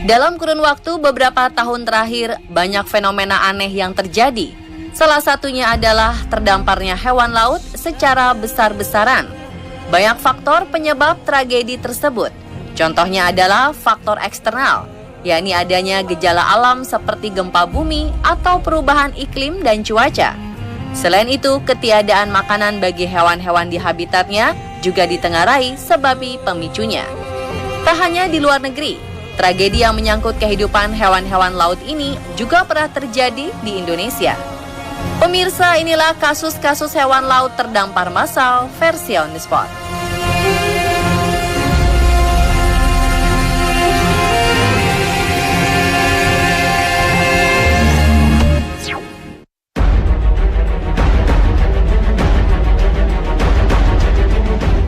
Dalam kurun waktu beberapa tahun terakhir, banyak fenomena aneh yang terjadi. Salah satunya adalah terdamparnya hewan laut secara besar-besaran. Banyak faktor penyebab tragedi tersebut. Contohnya adalah faktor eksternal, yakni adanya gejala alam seperti gempa bumi atau perubahan iklim dan cuaca. Selain itu, ketiadaan makanan bagi hewan-hewan di habitatnya juga ditengarai sebagai pemicunya. Tak hanya di luar negeri, tragedi yang menyangkut kehidupan hewan-hewan laut ini juga pernah terjadi di Indonesia. Pemirsa, inilah kasus-kasus hewan laut terdampar massal versi On The Spot.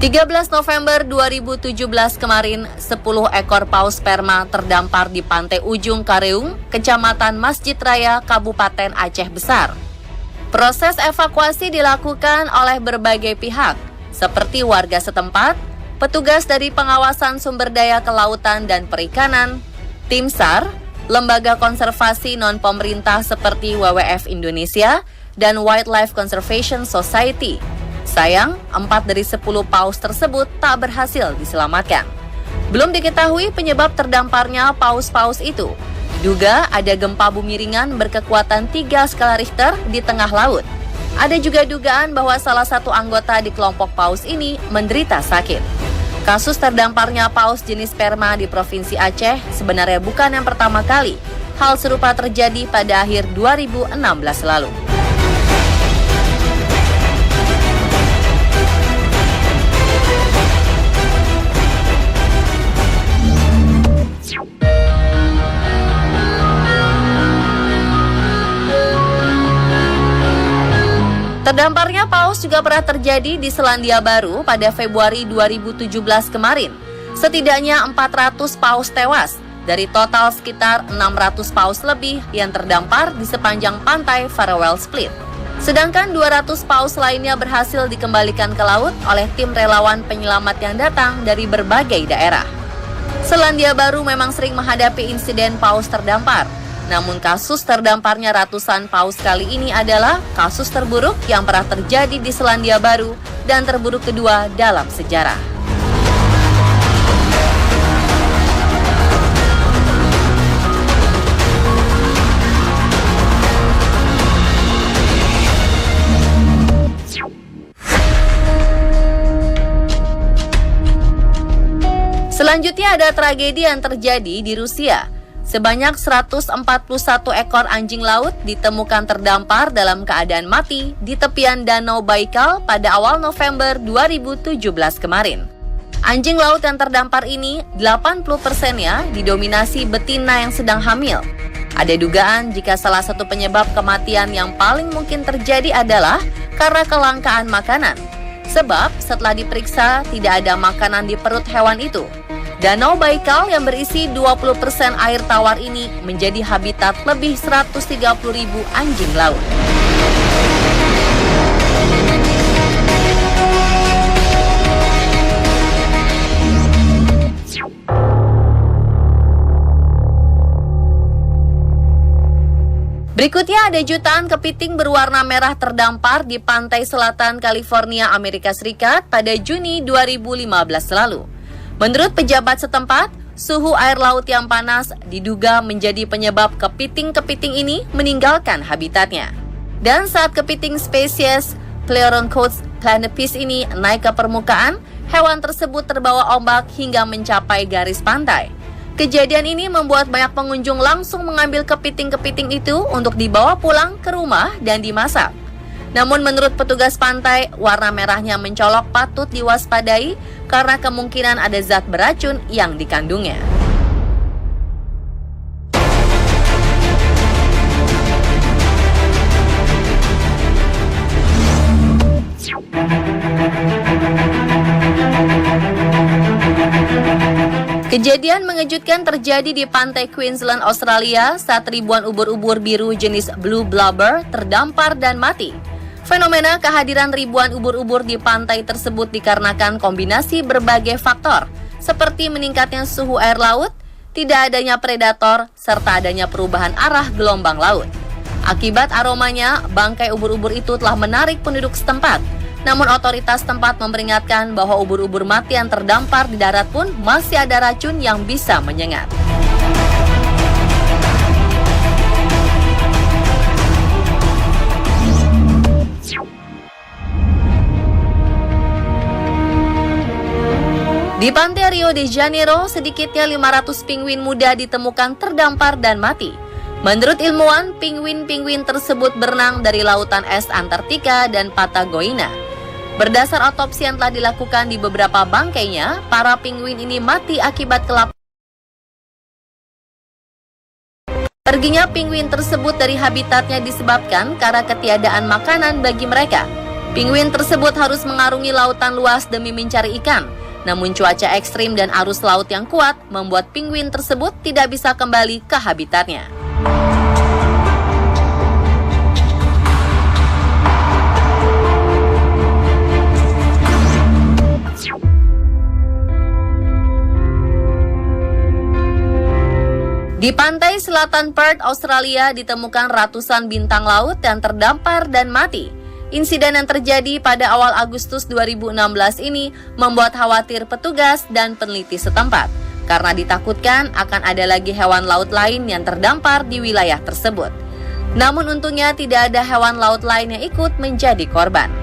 13 November 2017 kemarin, 10 ekor paus sperma terdampar di pantai Ujung Kareung, Kecamatan Masjid Raya, Kabupaten Aceh Besar. Proses evakuasi dilakukan oleh berbagai pihak, seperti warga setempat, petugas dari Pengawasan Sumber Daya Kelautan dan Perikanan, tim SAR, lembaga konservasi non-pemerintah seperti WWF Indonesia, dan Wildlife Conservation Society. Sayang, 4 dari 10 paus tersebut tak berhasil diselamatkan. Belum diketahui penyebab terdamparnya paus-paus itu. Diduga ada gempa bumi ringan berkekuatan 3 skala Richter di tengah laut. Ada juga dugaan bahwa salah satu anggota di kelompok paus ini menderita sakit. Kasus terdamparnya paus jenis sperma di Provinsi Aceh sebenarnya bukan yang pertama kali. Hal serupa terjadi pada akhir 2016 lalu. Terdamparnya paus juga pernah terjadi di Selandia Baru pada Februari 2017 kemarin. Setidaknya 400 paus tewas dari total sekitar 600 paus lebih yang terdampar di sepanjang pantai Farewell Split. Sedangkan 200 paus lainnya berhasil dikembalikan ke laut oleh tim relawan penyelamat yang datang dari berbagai daerah. Selandia Baru memang sering menghadapi insiden paus terdampar. Namun kasus terdamparnya ratusan paus kali ini adalah kasus terburuk yang pernah terjadi di Selandia Baru dan terburuk kedua dalam sejarah. Selanjutnya ada tragedi yang terjadi di Rusia. Sebanyak 141 ekor anjing laut ditemukan terdampar dalam keadaan mati di tepian Danau Baikal pada awal November 2017 kemarin. Anjing laut yang terdampar ini 80%-nya didominasi betina yang sedang hamil. Ada dugaan jika salah satu penyebab kematian yang paling mungkin terjadi adalah karena kelangkaan makanan. Sebab setelah diperiksa tidak ada makanan di perut hewan itu. Danau Baikal yang berisi 20% air tawar ini menjadi habitat lebih 130.000 anjing laut. Berikutnya ada jutaan kepiting berwarna merah terdampar di pantai selatan California, Amerika Serikat pada Juni 2015 lalu. Menurut pejabat setempat, suhu air laut yang panas diduga menjadi penyebab kepiting-kepiting ini meninggalkan habitatnya. Dan saat kepiting spesies Pleuroncodes planepis ini naik ke permukaan, hewan tersebut terbawa ombak hingga mencapai garis pantai. Kejadian ini membuat banyak pengunjung langsung mengambil kepiting-kepiting itu untuk dibawa pulang ke rumah dan dimasak. Namun menurut petugas pantai, warna merahnya mencolok patut diwaspadai karena kemungkinan ada zat beracun yang dikandungnya. Kejadian mengejutkan terjadi di pantai Queensland, Australia saat ribuan ubur-ubur biru jenis blue blubber terdampar dan mati. Fenomena kehadiran ribuan ubur-ubur di pantai tersebut dikarenakan kombinasi berbagai faktor, seperti meningkatnya suhu air laut, tidak adanya predator, serta adanya perubahan arah gelombang laut. Akibat aromanya, bangkai ubur-ubur itu telah menarik penduduk setempat. Namun otoritas tempat memperingatkan bahwa ubur-ubur mati yang terdampar di darat pun masih ada racun yang bisa menyengat. Di pantai Rio de Janeiro, sedikitnya 500 pinguin muda ditemukan terdampar dan mati. Menurut ilmuwan, pinguin-pinguin tersebut berenang dari lautan es Antartika dan Patagonia. Berdasar otopsi yang telah dilakukan di beberapa bangkainya, para pinguin ini mati akibat kelaparan. Perginya pinguin tersebut dari habitatnya disebabkan karena ketiadaan makanan bagi mereka. Pinguin tersebut harus mengarungi lautan luas demi mencari ikan. Namun cuaca ekstrim dan arus laut yang kuat membuat pinguin tersebut tidak bisa kembali ke habitatnya. Di pantai selatan Perth, Australia, ditemukan ratusan bintang laut yang terdampar dan mati. Insiden yang terjadi pada awal Agustus 2016 ini membuat khawatir petugas dan peneliti setempat, karena ditakutkan akan ada lagi hewan laut lain yang terdampar di wilayah tersebut. Namun untungnya tidak ada hewan laut lain yang ikut menjadi korban.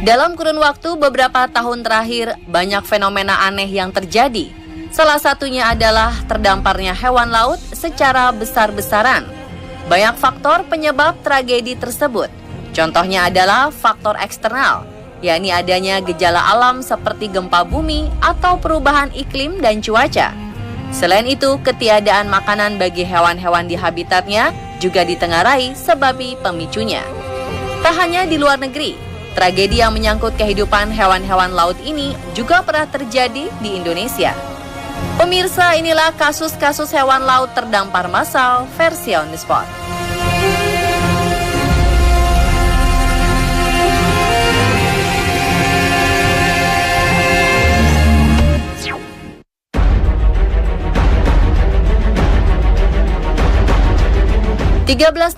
Dalam kurun waktu beberapa tahun terakhir, banyak fenomena aneh yang terjadi. Salah satunya adalah terdamparnya hewan laut secara besar-besaran. Banyak faktor penyebab tragedi tersebut. Contohnya adalah faktor eksternal, yakni adanya gejala alam seperti gempa bumi atau perubahan iklim dan cuaca. Selain itu, ketiadaan makanan bagi hewan-hewan di habitatnya juga ditengarai sebagai pemicunya. Tak hanya di luar negeri, tragedi yang menyangkut kehidupan hewan-hewan laut ini juga pernah terjadi di Indonesia. Pemirsa, inilah kasus-kasus hewan laut terdampar massal versi On The Spot.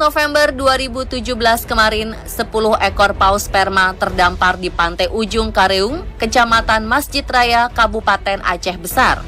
November 2017 kemarin, 10 ekor paus sperma terdampar di pantai ujung Kareung, Kecamatan Masjid Raya, Kabupaten Aceh Besar.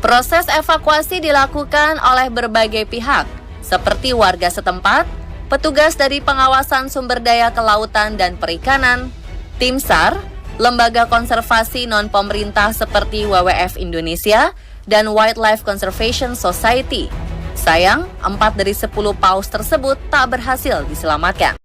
Proses evakuasi dilakukan oleh berbagai pihak, seperti warga setempat, petugas dari Pengawasan Sumber Daya Kelautan dan Perikanan, tim SAR, lembaga konservasi non-pemerintah seperti WWF Indonesia, dan Wildlife Conservation Society. Sayang, 4 dari 10 paus tersebut tak berhasil diselamatkan.